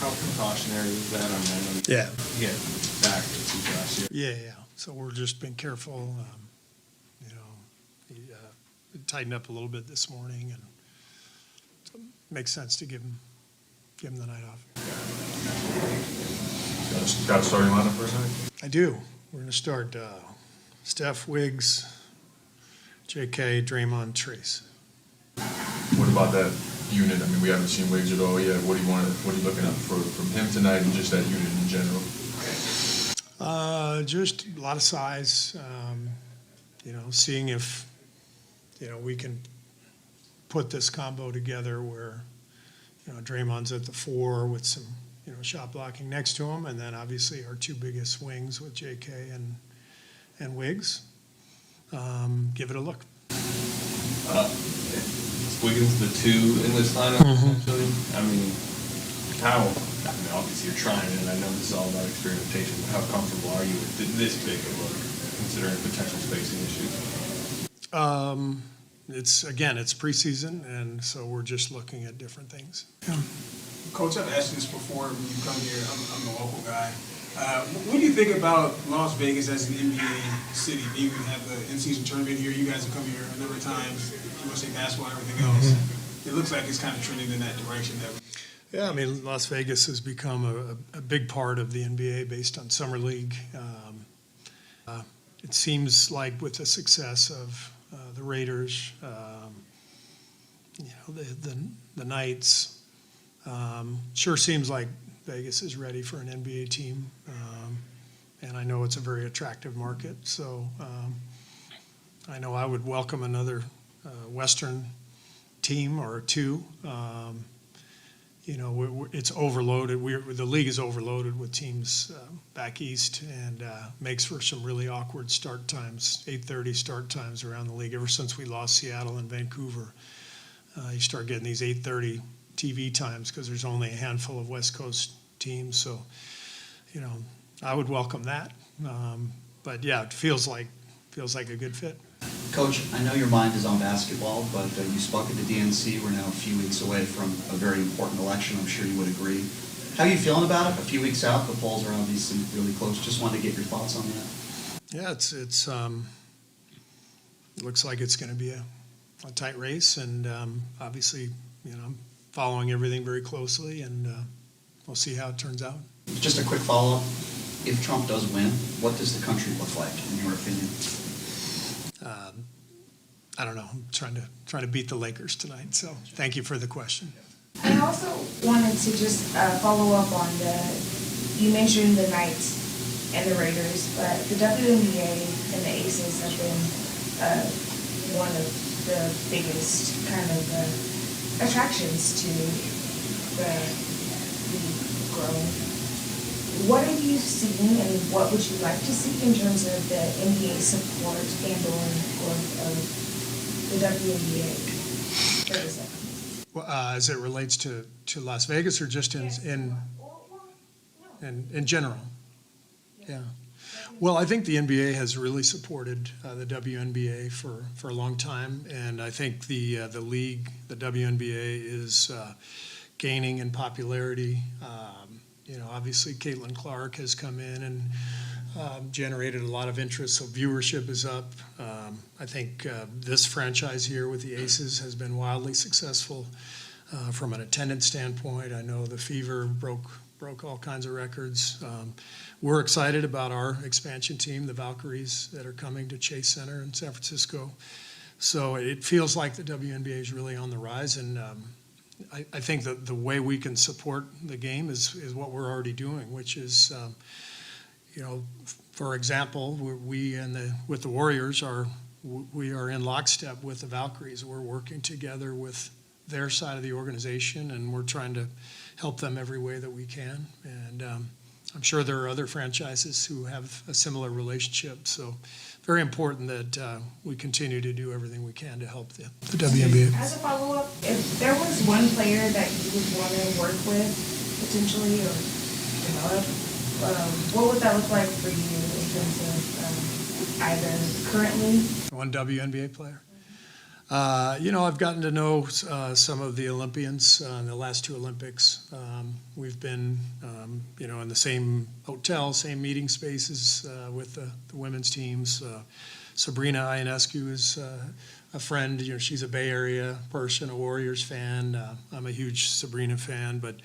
How precautionary is that? I mean, I know Yeah. you get back last year. Yeah. So we're just being careful. He tightened up a little bit this morning, and so it makes sense to give him the night off. Got a starting lineup for a second? I do. We're going to start Steph, Wiggs, JK, Draymond, Trayce. What about that unit? I mean, we haven't seen Wiggs at all yet. What are you looking at from him tonight and just that unit in general? Just a lot of size. Seeing if we can put this combo together where Draymond's at the 4 with some shot blocking next to him, and then obviously our two biggest wings with JK and Wiggs. Give it a look. Is Wiggins the 2 in this lineup, essentially? I mean, obviously you're trying it, and I know this is all about experimentation, but how comfortable are you with this big a look, considering potential spacing issues? It's preseason, and so we're just looking at different things. Yeah. Coach, I've asked you this before when you come here. I'm the local guy. What do you think about Las Vegas as an NBA city? Being we have the in-season tournament here, you guys have come here a number of times. USA basketball and everything else. It looks like it's kind of trending in that direction. Yeah, I mean, Las Vegas has become a big part of the NBA based on Summer League. It seems like with the success of the Raiders, the Knights, sure seems like Vegas is ready for an NBA team. And I know it's a very attractive market. So I know I would welcome another Western team or two. It's overloaded. The league is overloaded with teams back east, and makes for some really awkward start times, 8:30 start times around the league. Ever since we lost Seattle and Vancouver, you start getting these 8:30 TV times because there's only a handful of West Coast teams. So, I would welcome that. But yeah, it feels like a good fit. Coach, I know your mind is on basketball, but you spoke at the DNC. We're now a few weeks away from a very important election. I'm sure you would agree. How are you feeling about it? A few weeks out, the polls are obviously really close. Just wanted to get your thoughts on that. Yeah, it looks like it's going to be a tight race, and obviously, I'm following everything very closely, and we'll see how it turns out. Just a quick follow-up. If Trump does win, what does the country look like, in your opinion? I don't know. I'm trying to beat the Lakers tonight. So thank you for the question. I also wanted to just follow up on you mentioned the Knights and the Raiders, but the WNBA and the Aces have been one of the biggest kind of attractions to the growing. What have you seen, and what would you like to see in terms of the NBA support and/or growth of the WNBA? Well, as it relates to Las Vegas, or just in general? Yeah. Well, I think the NBA has really supported the WNBA for a long time, and I think the league, the WNBA, is gaining in popularity. Obviously Caitlin Clark has come in and generated a lot of interest, so viewership is up. I think this franchise here with the Aces has been wildly successful from an attendance standpoint. I know the Fever broke all kinds of records. We're excited about our expansion team, the Valkyries, that are coming to Chase Center in San Francisco. So it feels like the WNBA is really on the rise, and I think that the way we can support the game is what we're already doing, which is, for example, with the Warriors we are in lockstep with the Valkyries. We're working together with their side of the organization, and we're trying to help them every way that we can. And I'm sure there are other franchises who have a similar relationship. So very important that we continue to do everything we can to help the WNBA. As a follow-up, if there was one player that you would want to work with potentially or develop, what would that look like for you in terms of either currently? One WNBA player? I've gotten to know some of the Olympians in the last two Olympics. We've been, in the same hotel, same meeting spaces with the women's teams. Sabrina Ionescu is a friend. She's a Bay Area person, a Warriors fan. I'm a huge Sabrina fan, but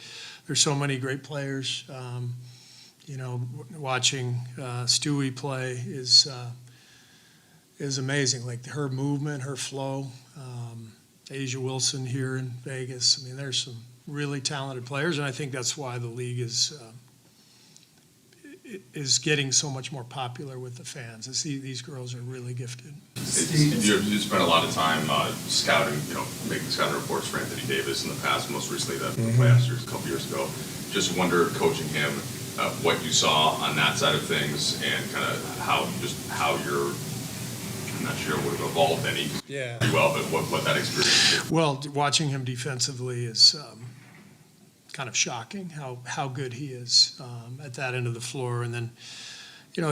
there's so many great players. Watching Stewie play is amazing. Like her movement, her flow. Asia Wilson here in Vegas. I mean, there's some really talented players, and I think that's why the league is getting so much more popular with the fans. These girls are really gifted. You spent a lot of time scouting, making scouting reports for Anthony Davis in the past, most recently the playoffs years, a couple years ago. Just wonder, coaching him, what you saw on that side of things, and kind of how you're, I'm not sure it would have evolved any pretty well, but what that experience did. Well, watching him defensively is kind of shocking how good he is at that end of the floor. And then,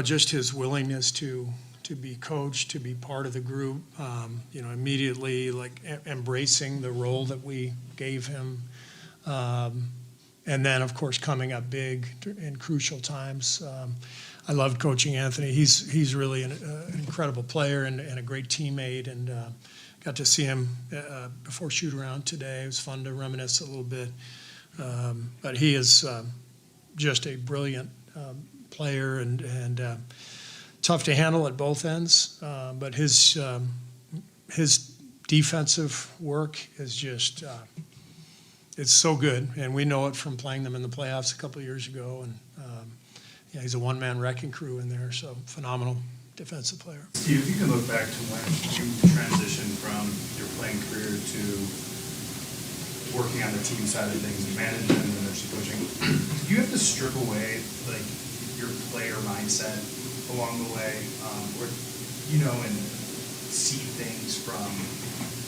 just his willingness to be coached, to be part of the group, immediately like embracing the role that we gave him. And then, of course, coming up big in crucial times. I loved coaching Anthony. He's really an incredible player and a great teammate, and got to see him before shoot-around today. It was fun to reminisce a little bit. But he is just a brilliant player and tough to handle at both ends. But his defensive work is just it's so good, and we know it from playing them in the playoffs a couple of years ago. And he's a one-man wrecking crew in there, so phenomenal defensive player. Steve, if you can look back to when you transitioned from your playing career to working on the team side of things and management and eventually coaching, do you have to strip away like your player mindset along the way, and see things from?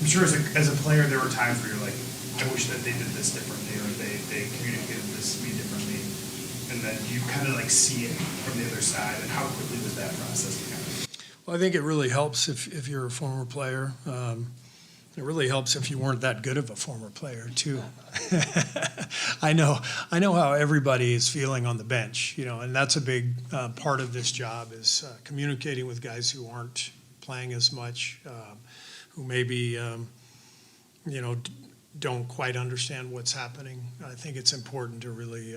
I'm sure as a player there were times where you're like, I wish that they did this differently, or they communicated this to me differently, and then you kind of like see it from the other side. And how quickly was that process? Well, I think it really helps if you're a former player. It really helps if you weren't that good of a former player too. I know how everybody is feeling on the bench, and that's a big part of this job is communicating with guys who aren't playing as much, who maybe don't quite understand what's happening. I think it's important to really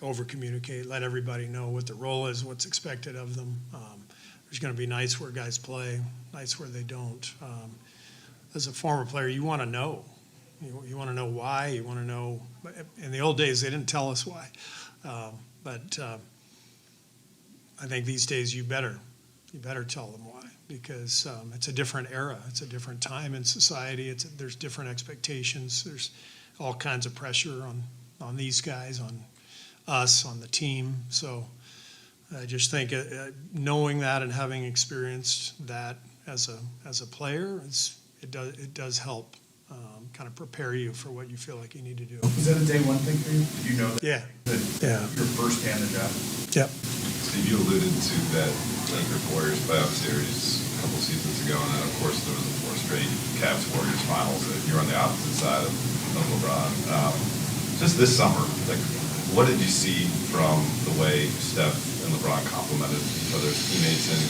over-communicate, let everybody know what the role is, what's expected of them. There's going to be nights where guys play, nights where they don't. As a former player, you want to know. You want to know why. You want to know. In the old days, they didn't tell us why. But I think these days you better tell them why, because it's a different era. It's a different time in society. There's different expectations. There's all kinds of pressure on these guys, on us, on the team. So I just think knowing that and having experienced that as a player, it does help kind of prepare you for what you feel like you need to do. Was that a day one thing for you? Did you know that? Yeah. Your first day on the job? Yep. Steve, you alluded to that Lakers Warriors playoff series a couple seasons ago, and then of course there was the 4 straight Cavs Warriors finals. You're on the opposite side of LeBron. Just this summer, like, what did you see from the way Steph and LeBron complemented each other's teammates? And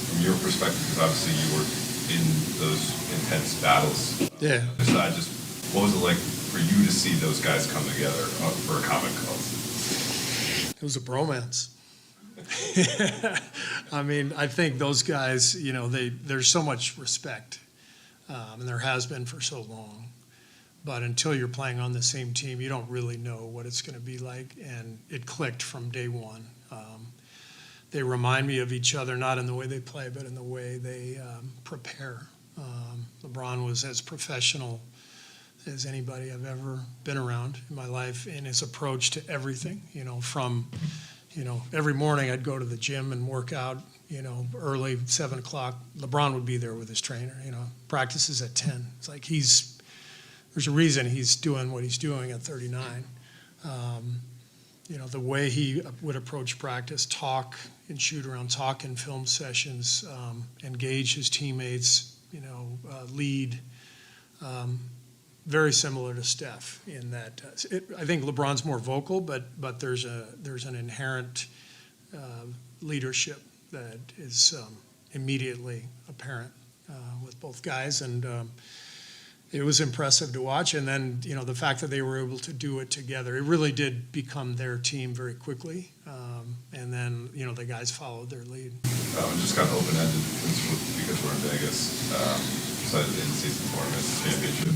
from your perspective, because obviously you were in those intense battles. Yeah. Just what was it like for you to see those guys come together for a common cause? It was a bromance. I mean, I think those guys, there's so much respect, and there has been for so long. But until you're playing on the same team, you don't really know what it's going to be like. And it clicked from day one. They remind me of each other, not in the way they play, but in the way they prepare. LeBron was as professional as anybody I've ever been around in my life in his approach to everything, every morning I'd go to the gym and work out, early, 7 o'clock. LeBron would be there with his trainer, practices at 10. It's like there's a reason he's doing what he's doing at 39. The way he would approach practice, talk in shoot-around, talk in film sessions, engage his teammates, lead, very similar to Steph in that I think LeBron's more vocal, but there's an inherent leadership that is immediately apparent with both guys, and it was impressive to watch. And then the fact that they were able to do it together, it really did become their team very quickly. And then the guys followed their lead. Just kind of open-ended because we're in Vegas. Besides the in-season tournament championship,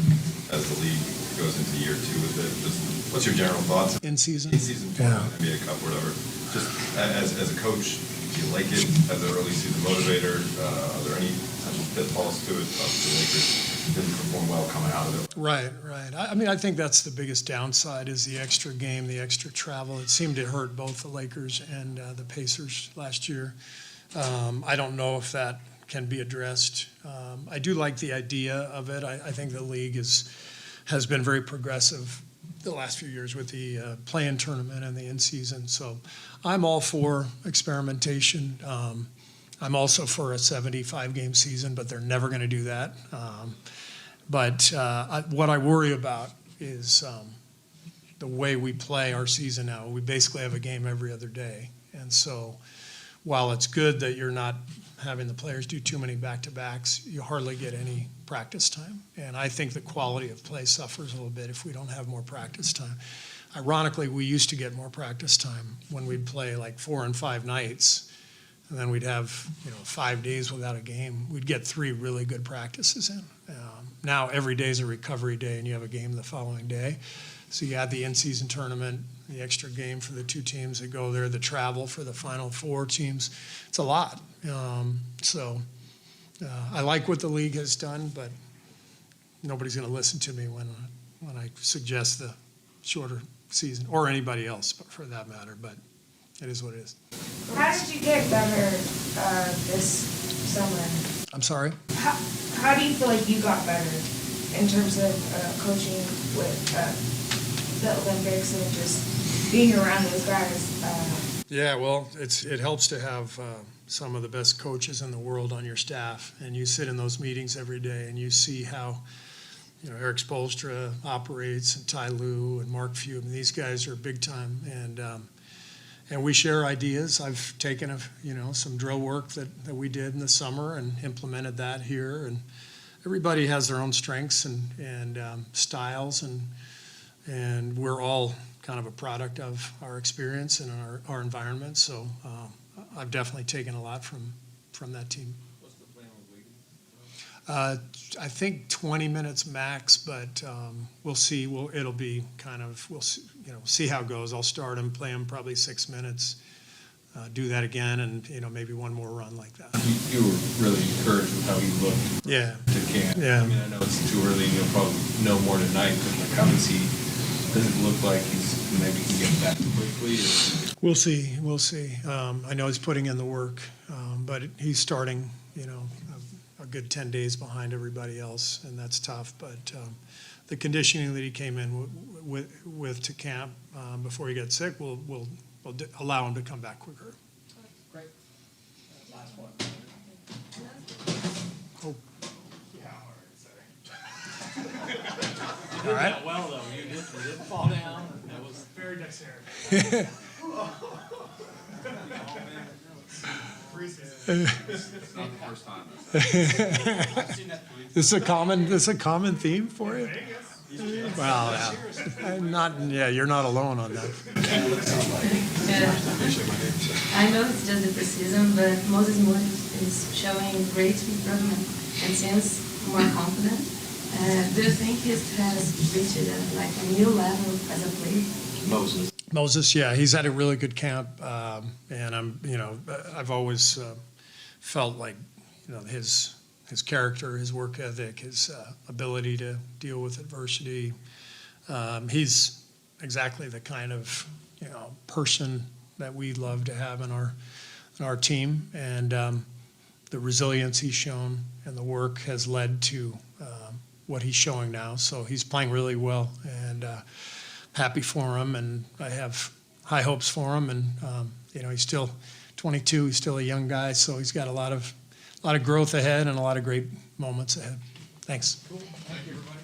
as the league goes into year 2 with it, just what's your general thoughts? In-season? In-season tournament, NBA Cup, whatever. Just as a coach, do you like it as an early season motivator? Are there any potential pitfalls to it? The Lakers didn't perform well coming out of it. Right. I mean, I think that's the biggest downside is the extra game, the extra travel. It seemed to hurt both the Lakers and the Pacers last year. I don't know if that can be addressed. I do like the idea of it. I think the league has been very progressive the last few years with the play-in tournament and the in-season. So I'm all for experimentation. I'm also for a 75-game season, but they're never going to do that. But what I worry about is the way we play our season now. We basically have a game every other day. And so while it's good that you're not having the players do too many back-to-backs, you hardly get any practice time. And I think the quality of play suffers a little bit if we don't have more practice time. Ironically, we used to get more practice time when we'd play like 4 and 5 nights, and then we'd have 5 days without a game. We'd get 3 really good practices in. Now every day is a recovery day, and you have a game the following day. So you add the in-season tournament, the extra game for the 2 teams that go there, the travel for the final 4 teams. It's a lot. I like what the league has done, but nobody's going to listen to me when I suggest the shorter season, or anybody else, but for that matter. But it is what it is. How did you get better this summer? I'm sorry? How do you feel like you got better in terms of coaching with the Olympics and just being around those guys? Yeah, well, it helps to have some of the best coaches in the world on your staff, and you sit in those meetings every day and you see how Eric Spoelstra operates, and Ty Lue and Mark Few. I mean, these guys are big time, and we share ideas. I've taken some drill work that we did in the summer and implemented that here, and everybody has their own strengths and styles, and we're all kind of a product of our experience and our environment. So I've definitely taken a lot from that team. What's the plan with Wiggins? I think 20 minutes max, but we'll see. It'll be we'll see how it goes. I'll start him, play him probably 6 minutes, do that again, and maybe one more run like that. You were really encouraged with how he looked. Yeah. To camp. Yeah. I mean, I know it's too early, and you'll probably know more tonight. But how does it look like he's maybe can get back quickly? We'll see. I know he's putting in the work, but he's starting, a good 10 days behind everybody else, and that's tough. But the conditioning that he came in with to camp before he got sick will allow him to come back quicker. Great. Last one. Oh. Yeah, sorry. All right. Well, though, you didn't fall down. That was Very dexterous. It's not the first time. This is a common theme for you? Well, yeah. You're not alone on that. I know it's just the preseason, but Moses Moody is showing great improvement and seems more confident. Do you think he has reached a new level as a player? Moses, yeah, he's had a really good camp, and I've always felt like, his character, his work ethic, his ability to deal with adversity. He's exactly the kind of person that we love to have in our team, and the resilience he's shown and the work has led to what he's showing now. So he's playing really well, and happy for him, and I have high hopes for him. And he's still 22. He's still a young guy, so he's got a lot of a lot of growth ahead and a lot of great moments ahead. Thanks. Thank you, everybody.